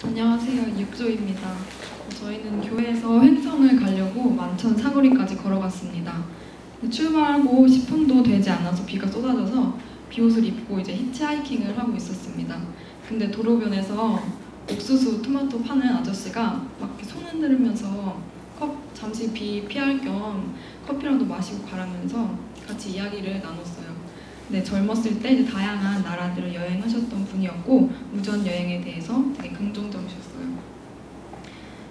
안녕하세요. 육조입니다. 저희는 교회에서 횡성을 가려고 만천 사거리까지 걸어갔습니다. 출발하고 10분도 되지 않아서 비가 쏟아져서 비옷을 입고 이제 히치하이킹을 하고 있었습니다. 근데 도로변에서 옥수수 토마토 파는 아저씨가 막 이렇게 손 흔들면서 잠시 비 피할 겸 커피라도 마시고 가라면서 같이 이야기를 나눴어요. 네, 젊었을 때 이제 다양한 나라들을 여행하셨던 분이었고 무전 여행에 대해서 되게 긍정적이셨어요.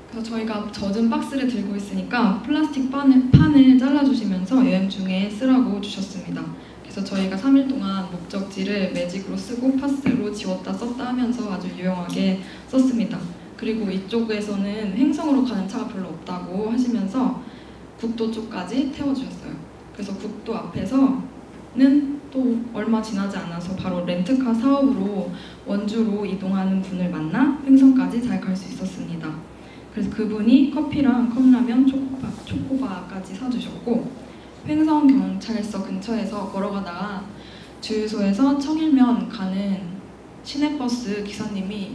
그래서 저희가 젖은 박스를 들고 있으니까 플라스틱 판을 잘라주시면서 여행 중에 쓰라고 주셨습니다. 그래서 저희가 3일 동안 목적지를 매직으로 쓰고 파스로 지웠다 썼다 하면서 아주 유용하게 썼습니다. 그리고 이쪽에서는 횡성으로 가는 차가 별로 없다고 하시면서 국도 쪽까지 태워주셨어요. 그래서 국도 앞에서는 또 얼마 지나지 않아서 바로 렌트카 사업으로 원주로 이동하는 분을 만나 횡성까지 잘 갈 수 있었습니다. 그래서 그분이 커피랑 컵라면, 초코바까지 사주셨고 횡성 경찰서 근처에서 걸어가다가 주유소에서 청일면 가는 시내버스 기사님이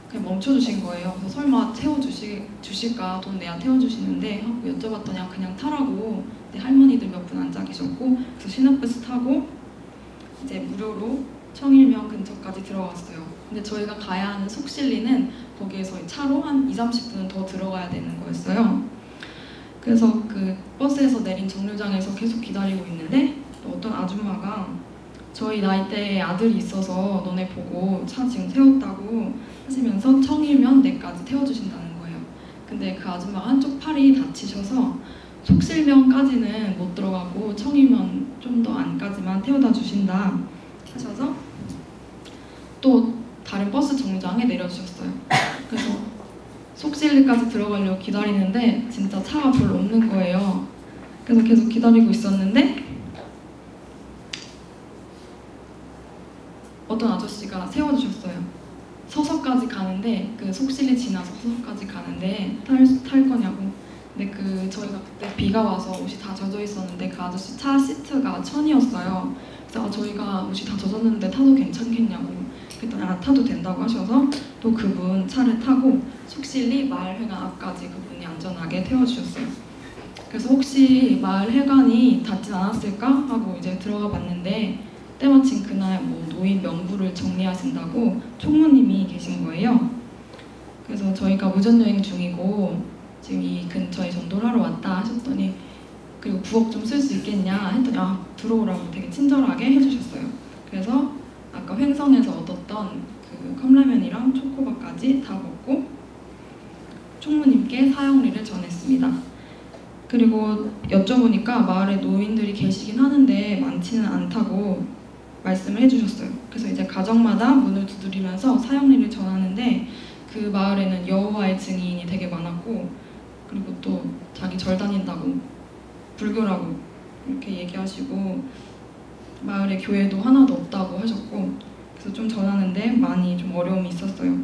그냥 멈춰주신 거예요. 그래서 설마 태워주실까, 돈 내야 태워주시는데 하고 여쭤봤더니 그냥 타라고. 할머니들 몇 분 앉아 계셨고 그래서 시내버스 타고 이제 무료로 청일면 근처까지 들어갔어요. 근데 저희가 가야 하는 속실리는 거기에서 차로 한 20-30분은 더 들어가야 되는 거였어요. 그래서 그 버스에서 내린 정류장에서 계속 기다리고 있는데 어떤 아줌마가 저희 나이대에 아들이 있어서 너네 보고 차 지금 세웠다고 하시면서 청일면 내까지 태워주신다는 거예요. 근데 그 아줌마가 한쪽 팔이 다치셔서 속실면까지는 못 들어가고 청일면 좀 더 안까지만 태워다 주신다 하셔서 또 다른 버스 정류장에 내려주셨어요. 그래서 속실리까지 들어가려고 기다리는데 진짜 차가 별로 없는 거예요. 그래서 계속 기다리고 있었는데 어떤 아저씨가 세워주셨어요. 서서까지 가는데 그 속실리 지나서 서서까지 가는데 탈 거냐고. 근데 저희가 그때 비가 와서 옷이 다 젖어 있었는데 그 아저씨 차 시트가 천이었어요. 그래서 저희가 옷이 다 젖었는데 타도 괜찮겠냐고. 그랬더니 타도 된다고 하셔서 또 그분 차를 타고 속실리 마을회관 앞까지 그분이 안전하게 태워주셨어요. 그래서 혹시 마을회관이 닫진 않았을까 하고 이제 들어가 봤는데 때마침 그날 뭐 노인 명부를 정리하신다고 총무님이 계신 거예요. 그래서 저희가 무전여행 중이고 지금 이 근처에 전도를 하러 왔다 하셨더니 그리고 9억 좀 쓸 수 있겠냐 했더니 들어오라고 되게 친절하게 해주셨어요. 그래서 아까 횡성에서 얻었던 그 컵라면이랑 초코바까지 다 먹고 총무님께 사용리를 전했습니다. 그리고 여쭤보니까 마을에 노인들이 계시긴 하는데 많지는 않다고 말씀을 해주셨어요. 그래서 이제 가정마다 문을 두드리면서 사용리를 전하는데 그 마을에는 여호와의 증인이 되게 많았고 그리고 또 자기 절 다닌다고 불교라고 이렇게 얘기하시고 마을에 교회도 하나도 없다고 하셨고 그래서 좀 전하는데 많이 좀 어려움이 있었어요.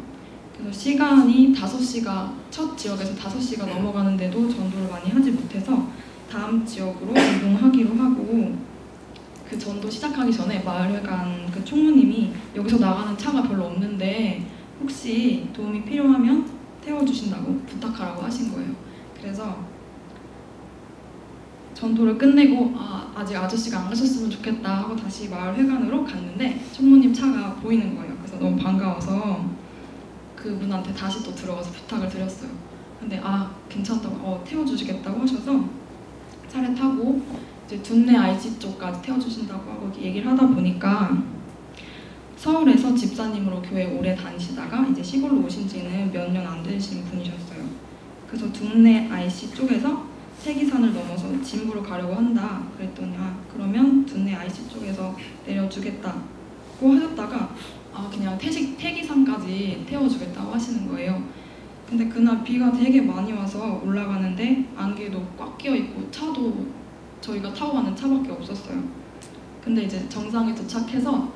그래서 시간이 5시가 첫 지역에서 5시가 넘어가는데도 전도를 많이 하지 못해서 다음 지역으로 이동하기로 하고 그 전도 시작하기 전에 마을회관 그 총무님이 여기서 나가는 차가 별로 없는데 혹시 도움이 필요하면 태워주신다고 부탁하라고 하신 거예요. 그래서 전도를 끝내고 아직 아저씨가 안 가셨으면 좋겠다 하고 다시 마을회관으로 갔는데 총무님 차가 보이는 거예요. 그래서 너무 반가워서 그분한테 다시 또 들어가서 부탁을 드렸어요. 근데 괜찮다고 태워주시겠다고 하셔서 차를 타고 이제 둔내 IC 쪽까지 태워주신다고 하고 얘기를 하다 보니까 서울에서 집사님으로 교회 오래 다니시다가 이제 시골로 오신 지는 몇 년 안 되신 분이셨어요. 그래서 둔내 IC 쪽에서 태기산을 넘어서 진부로 가려고 한다 그랬더니 그러면 둔내 IC 쪽에서 내려주겠다고 하셨다가 그냥 태기산까지 태워주겠다고 하시는 거예요. 근데 그날 비가 되게 많이 와서 올라가는데 안개도 꽉 끼어있고 차도 저희가 타고 가는 차밖에 없었어요. 근데 이제 정상에 도착해서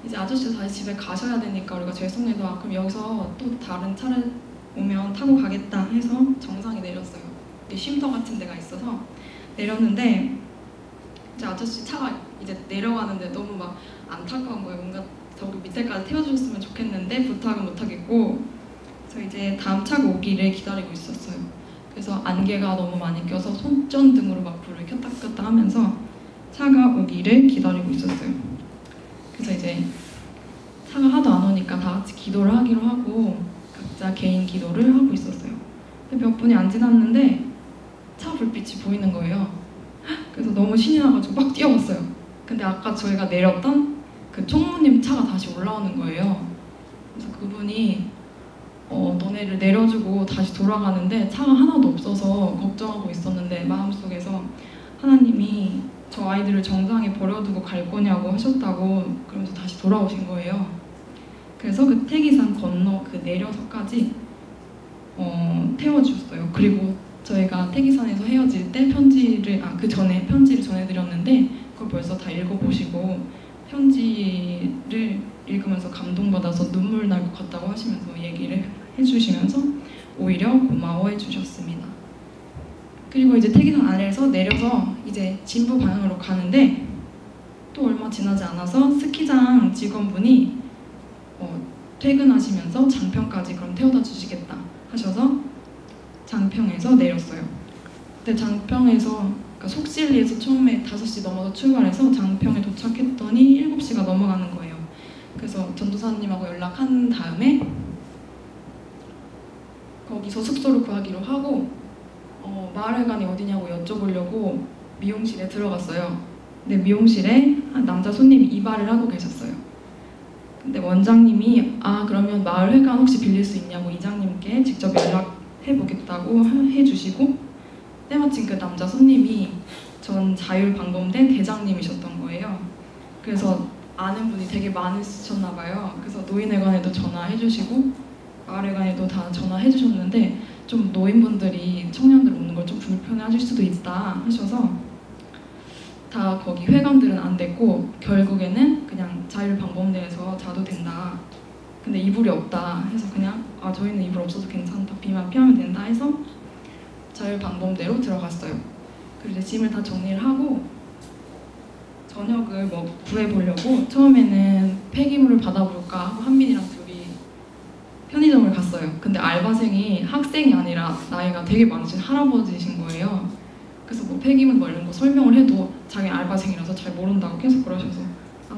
이제 아저씨가 다시 집에 가셔야 되니까 우리가 죄송해도 그럼 여기서 또 다른 차를 오면 타고 가겠다 해서 정상에 내렸어요. 쉼터 같은 데가 있어서 내렸는데 이제 아저씨 차가 이제 내려가는데 너무 막 안타까운 거예요. 뭔가 저기 밑에까지 태워주셨으면 좋겠는데 부탁은 못하겠고 그래서 이제 다음 차가 오기를 기다리고 있었어요. 그래서 안개가 너무 많이 껴서 손전등으로 막 불을 켰다 켰다 하면서 차가 오기를 기다리고 있었어요. 그래서 이제 차가 하도 안 오니까 다 같이 기도를 하기로 하고 각자 개인 기도를 하고 있었어요. 근데 몇 분이 안 지났는데 차 불빛이 보이는 거예요. 그래서 너무 신이 나가지고 막 뛰어갔어요. 근데 아까 저희가 내렸던 그 총무님 차가 다시 올라오는 거예요. 그래서 그분이 너네를 내려주고 다시 돌아가는데 차가 하나도 없어서 걱정하고 있었는데 마음속에서 하나님이 저 아이들을 정상에 버려두고 갈 거냐고 하셨다고 그러면서 다시 돌아오신 거예요. 그래서 그 태기산 건너 그 내려서까지 태워주셨어요. 그리고 저희가 태기산에서 헤어질 때 그 전에 편지를 전해드렸는데 그걸 벌써 다 읽어보시고 편지를 읽으면서 감동받아서 눈물 날 것 같다고 하시면서 얘기를 해주시면서 오히려 고마워해 주셨습니다. 그리고 이제 태기산 아래에서 내려서 이제 진부 방향으로 가는데 또 얼마 지나지 않아서 스키장 직원분이 퇴근하시면서 장평까지 그럼 태워다 주시겠다 하셔서 장평에서 내렸어요. 근데 장평에서 그러니까 속실리에서 처음에 5시 넘어서 출발해서 장평에 도착했더니 7시가 넘어가는 거예요. 그래서 전도사님하고 연락한 다음에 거기서 숙소를 구하기로 하고 마을회관이 어디냐고 여쭤보려고 미용실에 들어갔어요. 근데 미용실에 한 남자 손님이 이발을 하고 계셨어요. 근데 원장님이 그러면 마을회관 혹시 빌릴 수 있냐고 이장님께 직접 연락해보겠다고 해주시고 때마침 그 남자 손님이 전 자율방범대 대장님이셨던 거예요. 그래서 아는 분이 되게 많으셨나 봐요. 그래서 노인회관에도 전화해주시고 마을회관에도 다 전화해주셨는데 좀 노인분들이 청년들 오는 걸 좀 불편해하실 수도 있다 하셔서 다 거기 회관들은 안 됐고 결국에는 그냥 자율방범대에서 자도 된다. 근데 이불이 없다 해서 그냥 저희는 이불 없어서 괜찮다. 비만 피하면 된다 해서 자율방범대로 들어갔어요. 그리고 이제 짐을 다 정리를 하고 저녁을 구해보려고 처음에는 폐기물을 받아볼까 하고 한민이랑 둘이 편의점을 갔어요. 근데 알바생이 학생이 아니라 나이가 되게 많으신 할아버지신 거예요. 그래서 폐기물 이런 거 설명을 해도 자기 알바생이라서 잘 모른다고 계속 그러셔서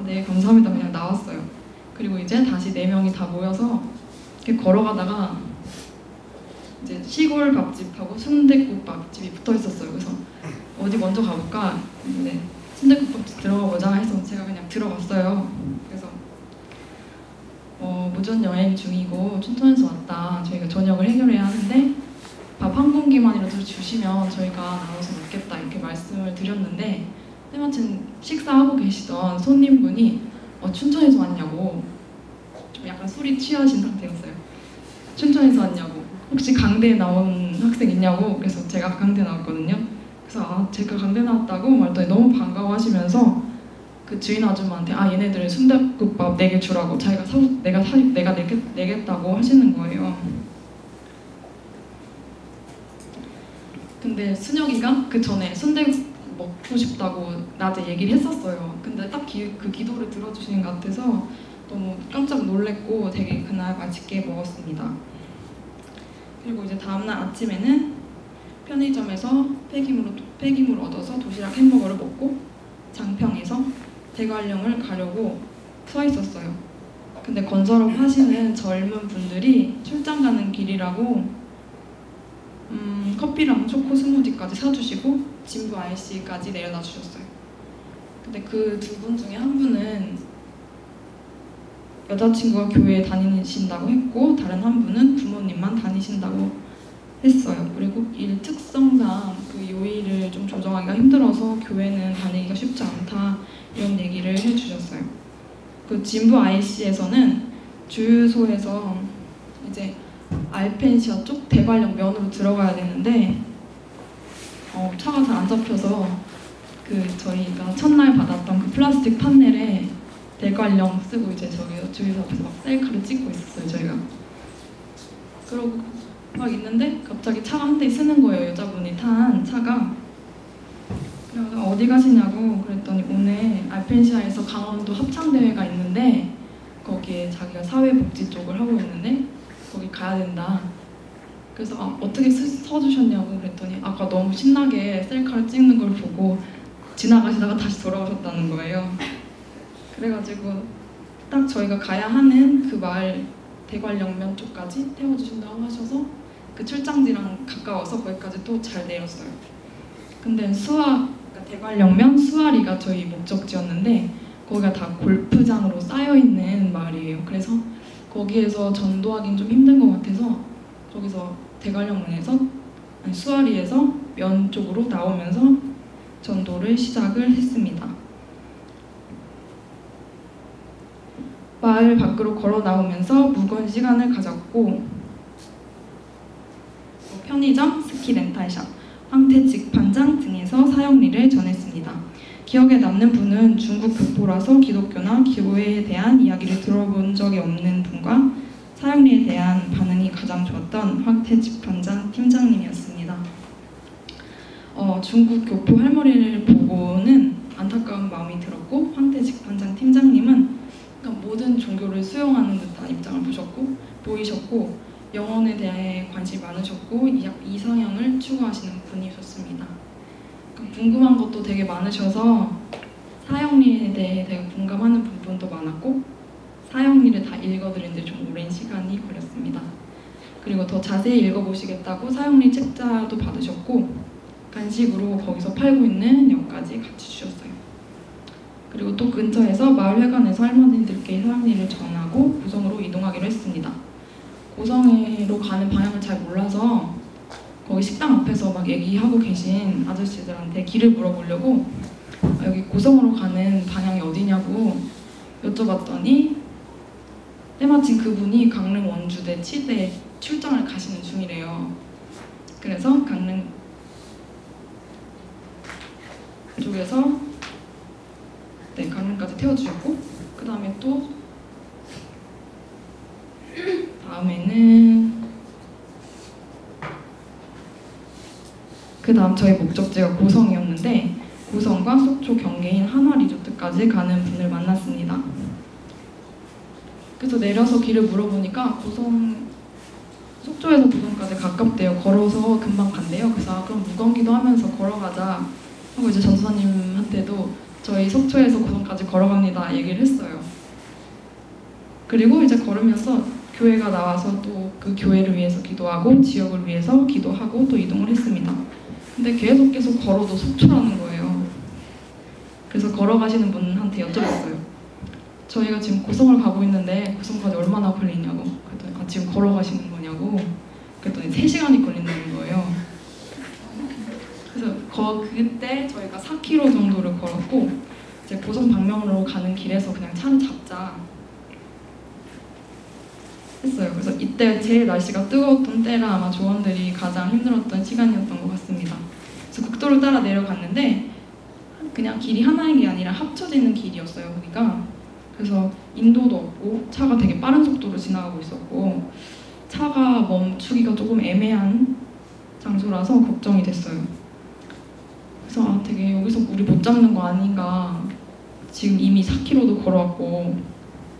네 감사합니다 그냥 나왔어요. 그리고 이제 다시 4명이 다 모여서 이렇게 걸어가다가 이제 시골 밥집하고 순댓국 밥집이 붙어 있었어요. 그래서 어디 먼저 가볼까? 근데 순댓국 밥집 들어가 보자 해서 제가 그냥 들어갔어요. 그래서 무전 여행 중이고 춘천에서 왔다. 저희가 저녁을 해결해야 하는데 밥 한 공기만이라도 주시면 저희가 나눠서 먹겠다 이렇게 말씀을 드렸는데 때마침 식사하고 계시던 손님분이 춘천에서 왔냐고 좀 약간 술이 취하신 상태였어요. 춘천에서 왔냐고 혹시 강대에 나온 학생 있냐고. 그래서 제가 강대 나왔거든요. 그래서 제가 강대 나왔다고 말했더니 너무 반가워하시면서 그 주인 아줌마한테 얘네들은 순댓국밥 4개 주라고 자기가 내가 내겠다고 하시는 거예요. 근데 순혁이가 그 전에 순댓국 먹고 싶다고 낮에 얘기를 했었어요. 근데 딱 그 기도를 들어주시는 것 같아서 너무 깜짝 놀랬고 되게 그날 맛있게 먹었습니다. 그리고 이제 다음날 아침에는 편의점에서 폐기물 얻어서 도시락 햄버거를 먹고 장평에서 대관령을 가려고 서 있었어요. 근데 건설업 하시는 젊은 분들이 출장 가는 길이라고 커피랑 초코 스무디까지 사주시고 진부 IC까지 내려다 주셨어요. 근데 그 2분 중에 한 분은 여자친구가 교회에 다니신다고 했고 다른 한 분은 부모님만 다니신다고 했어요. 그리고 일 특성상 그 요일을 좀 조정하기가 힘들어서 교회는 다니기가 쉽지 않다 이런 얘기를 해주셨어요. 그 진부 IC에서는 주유소에서 이제 알펜시아 쪽 대관령 면으로 들어가야 되는데 차가 잘 안 잡혀서 저희가 첫날 받았던 그 플라스틱 판넬에 대관령 쓰고 이제 주유소 앞에서 막 셀카를 찍고 있었어요 저희가. 그러고 막 있는데 갑자기 차가 한 대 쓰는 거예요. 여자분이 탄 차가. 그래서 어디 가시냐고 그랬더니 오늘 알펜시아에서 강원도 합창대회가 있는데 거기에 자기가 사회복지 쪽을 하고 있는데 거기 가야 된다. 그래서 어떻게 서주셨냐고 그랬더니 아까 너무 신나게 셀카를 찍는 걸 보고 지나가시다가 다시 돌아오셨다는 거예요. 그래가지고 딱 저희가 가야 하는 그 마을 대관령면 쪽까지 태워주신다고 하셔서 그 출장지랑 가까워서 거기까지 또 잘 내렸어요. 근데 그러니까 대관령면 수아리가 저희 목적지였는데 거기가 다 골프장으로 쌓여있는 마을이에요. 그래서 거기에서 전도하기는 좀 힘든 것 같아서 거기서 대관령면에서 수아리에서 면 쪽으로 나오면서 전도를 시작을 했습니다. 마을 밖으로 걸어 나오면서 무거운 시간을 가졌고 편의점, 스키 렌탈샵, 황태 직판장 등에서 사형리를 전했습니다. 기억에 남는 분은 중국 교포라서 기독교나 교회에 대한 이야기를 들어본 적이 없는 분과 사형리에 대한 반응이 가장 좋았던 황태 직판장 팀장님이었습니다. 중국 교포 할머니를 보고는 안타까운 마음이 들었고 황태 직판장 팀장님은 그러니까 모든 종교를 수용하는 듯한 입장을 보이셨고 영혼에 대해 관심이 많으셨고 이상향을 추구하시는 분이셨습니다. 그러니까 궁금한 것도 되게 많으셔서 사형리에 대해 되게 공감하는 부분도 많았고 사형리를 다 읽어드리는데 좀 오랜 시간이 걸렸습니다. 그리고 더 자세히 읽어보시겠다고 사형리 책자도 받으셨고 간식으로 거기서 팔고 있는 역까지 같이 주셨어요. 그리고 또 근처에서 마을회관에서 할머니들께 사형리를 전하고 고성으로 이동하기로 했습니다. 고성으로 가는 방향을 잘 몰라서 거기 식당 앞에서 막 얘기하고 계신 아저씨들한테 길을 물어보려고 여기 고성으로 가는 방향이 어디냐고 여쭤봤더니 때마침 그분이 강릉 원주대 치대에 출장을 가시는 중이래요. 그래서 강릉 쪽에서 강릉까지 태워주셨고 그 다음에 또 그 다음 저희 목적지가 고성이었는데 고성과 속초 경계인 한화리조트까지 가는 분을 만났습니다. 그래서 내려서 길을 물어보니까 속초에서 고성까지 가깝대요. 걸어서 금방 간대요. 그래서 그럼 무거운기도 하면서 걸어가자 하고 이제 전도사님한테도 저희 속초에서 고성까지 걸어갑니다 얘기를 했어요. 그리고 이제 걸으면서 교회가 나와서 또 그 교회를 위해서 기도하고 지역을 위해서 기도하고 또 이동을 했습니다. 근데 계속 걸어도 속초라는 거예요. 그래서 걸어가시는 분한테 여쭤봤어요. 저희가 지금 고성을 가고 있는데 고성까지 얼마나 걸리냐고. 그랬더니 지금 걸어가시는 거냐고. 그랬더니 3시간이 걸린다는 거예요. 그래서 그때 저희가 4km 정도를 걸었고 이제 고성 방면으로 가는 길에서 그냥 차를 잡자 했어요. 그래서 이때 제일 날씨가 뜨거웠던 때라 아마 조원들이 가장 힘들었던 시간이었던 것 같습니다. 그래서 국도를 따라 내려갔는데 그냥 길이 하나인 게 아니라 합쳐지는 길이었어요. 거기가. 그래서 인도도 없고 차가 되게 빠른 속도로 지나가고 있었고 차가 멈추기가 조금 애매한 장소라서 걱정이 됐어요. 그래서 되게 여기서 우리 못 잡는 거 아닌가. 지금 이미 4km도 걸어왔고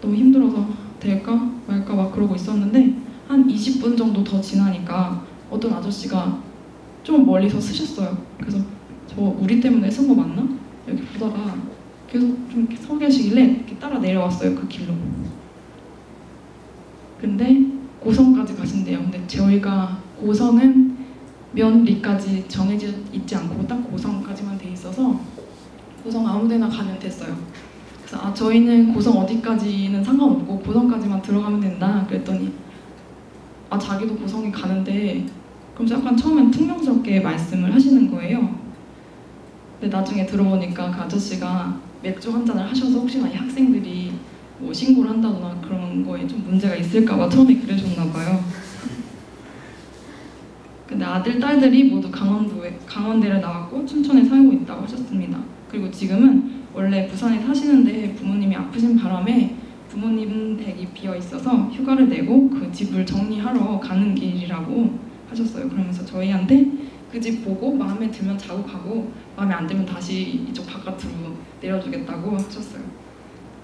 너무 힘들어서 될까 말까 막 그러고 있었는데 한 20분 정도 더 지나니까 어떤 아저씨가 좀 멀리서 쓰셨어요. 그래서 저 우리 때문에 쓴 거 맞나? 이렇게 보다가 계속 좀 서 계시길래 이렇게 따라 내려왔어요. 그 길로. 근데 고성까지 가신대요. 근데 저희가 고성은 면리까지 정해져 있지 않고 딱 고성까지만 돼 있어서 고성 아무데나 가면 됐어요. 그래서 저희는 고성 어디까지는 상관없고 고성까지만 들어가면 된다 그랬더니 자기도 고성에 가는데 그럼 약간 처음엔 퉁명스럽게 말씀을 하시는 거예요. 근데 나중에 들어보니까 그 아저씨가 맥주 한 잔을 하셔서 혹시나 이 학생들이 뭐 신고를 한다거나 그런 거에 좀 문제가 있을까 봐 처음에 그러셨나 봐요. 근데 아들, 딸들이 모두 강원대를 나왔고 춘천에 살고 있다고 하셨습니다. 그리고 지금은 원래 부산에 사시는데 부모님이 아프신 바람에 부모님 댁이 비어 있어서 휴가를 내고 그 집을 정리하러 가는 길이라고 하셨어요. 그러면서 저희한테 그 집 보고 마음에 들면 자고 가고 마음에 안 들면 다시 이쪽 바깥으로 내려주겠다고 하셨어요.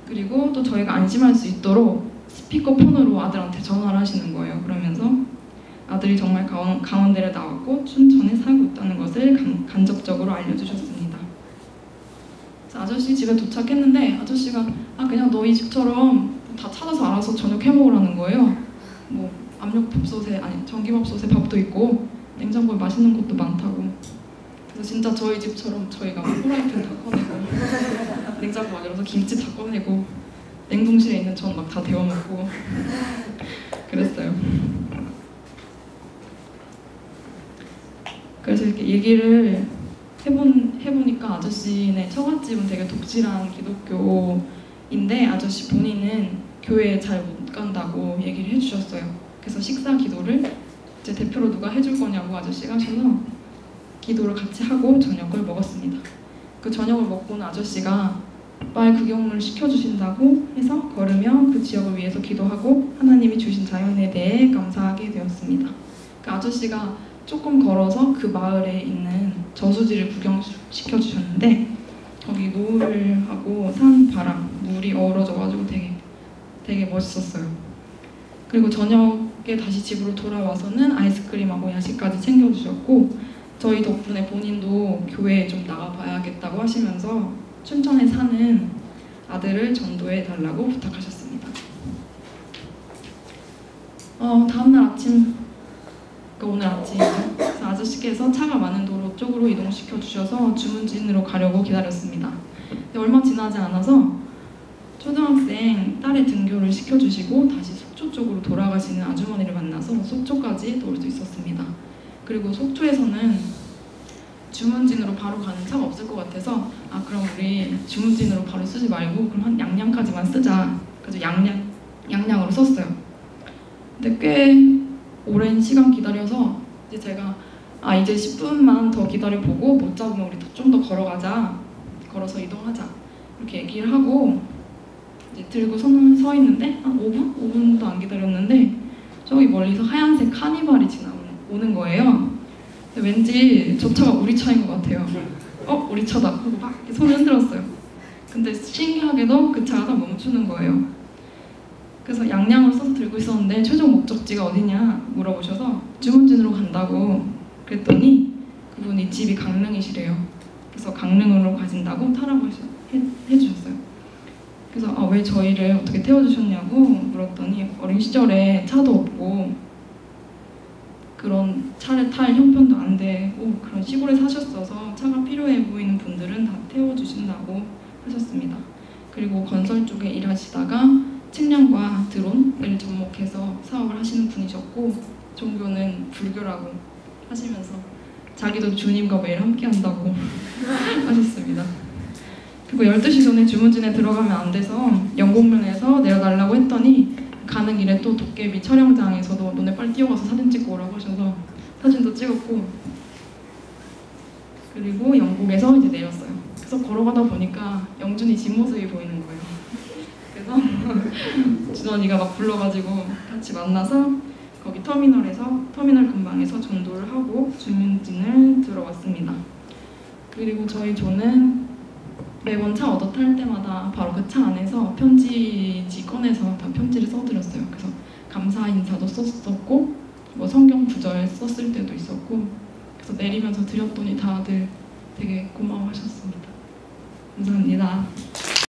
그리고 또 저희가 안심할 수 있도록 스피커폰으로 아들한테 전화를 하시는 거예요. 그러면서 아들이 정말 강원대를 나왔고 춘천에 살고 있다는 것을 간접적으로 알려주셨습니다. 아저씨 집에 도착했는데 아저씨가 그냥 너희 집처럼 다 찾아서 알아서 저녁 해먹으라는 거예요. 뭐 압력밥솥에 전기밥솥에 밥도 있고 냉장고에 맛있는 것도 많다고. 그래서 진짜 저희 집처럼 저희가 후라이팬 다 꺼내고 냉장고 만들어서 김치 다 꺼내고 냉동실에 있는 전 막 다 데워 먹고 그랬어요. 그래서 이렇게 얘기를 해보니까 아저씨네 처갓집은 되게 독실한 기독교인데 아저씨 본인은 교회에 잘 못 간다고 얘기를 해주셨어요. 그래서 식사 기도를 이제 대표로 누가 해줄 거냐고 아저씨가 하셔서 기도를 같이 하고 저녁을 먹었습니다. 그 저녁을 먹고는 아저씨가 말 구경을 시켜주신다고 해서 걸으며 그 지역을 위해서 기도하고 하나님이 주신 자연에 대해 감사하게 되었습니다. 그 아저씨가 조금 걸어서 그 마을에 있는 저수지를 구경시켜주셨는데 거기 노을하고 산 바람, 물이 어우러져가지고 되게 멋있었어요. 그리고 저녁에 다시 집으로 돌아와서는 아이스크림하고 야식까지 챙겨주셨고 저희 덕분에 본인도 교회에 좀 나가봐야겠다고 하시면서 춘천에 사는 아들을 전도해달라고 부탁하셨습니다. 다음날 아침, 오늘 아침이죠. 그래서 아저씨께서 차가 많은 도로 쪽으로 이동시켜 주셔서 주문진으로 가려고 기다렸습니다. 근데 얼마 지나지 않아서 초등학생 딸의 등교를 시켜주시고 다시 속초 쪽으로 돌아가시는 아주머니를 만나서 속초까지 올 수 있었습니다. 그리고 속초에서는 주문진으로 바로 가는 차가 없을 것 같아서 그럼 우리 주문진으로 바로 쓰지 말고 그럼 한 양양까지만 쓰자. 그래서 양양으로 썼어요. 근데 꽤 오랜 시간 기다려서 이제 제가 이제 10분만 더 기다려보고 못 잡으면 우리 좀 더 걸어가자. 걸어서 이동하자. 이렇게 얘기를 하고 이제 들고 서 있는데 한 5분? 5분도 안 기다렸는데 저기 멀리서 하얀색 카니발이 오는 거예요. 근데 왠지 저 차가 우리 차인 것 같아요. 우리 차다 하고 막 이렇게 손을 흔들었어요. 근데 신기하게도 그 차가 다 멈추는 거예요. 그래서 양양을 써서 들고 있었는데 최종 목적지가 어디냐 물어보셔서 주문진으로 간다고 그랬더니 그분이 집이 강릉이시래요. 그래서 강릉으로 가신다고 타라고 해주셨어요. 그래서 왜 저희를 어떻게 태워주셨냐고 물었더니 어린 시절에 차도 없고 그런 차를 탈 형편도 안 되고 그런 시골에 사셨어서 차가 필요해 보이는 분들은 다 태워주신다고 하셨습니다. 그리고 건설 쪽에 일하시다가 측량과 드론을 접목해서 사업을 하시는 분이셨고 종교는 불교라고 하시면서 자기도 주님과 매일 함께 한다고 하셨습니다. 그리고 12시 전에 주문진에 들어가면 안 돼서 영곡면에서 내려달라고 했더니 가는 길에 또 도깨비 촬영장에서도 너네 빨리 뛰어가서 사진 찍고 오라고 하셔서 사진도 찍었고 그리고 영곡에서 이제 내렸어요. 그래서 걸어가다 보니까 영준이 뒷모습이 보이는 거예요. 그래서 준원이가 막 불러가지고 같이 만나서 거기 터미널 근방에서 전도를 하고 주문진을 들어왔습니다. 그리고 저희 조는 매번 차 얻어 탈 때마다 바로 그 차 안에서 편지지 꺼내서 다 편지를 써드렸어요. 그래서 감사 인사도 썼었고 뭐 성경 구절 썼을 때도 있었고 그래서 내리면서 드렸더니 다들 되게 고마워하셨습니다. 감사합니다.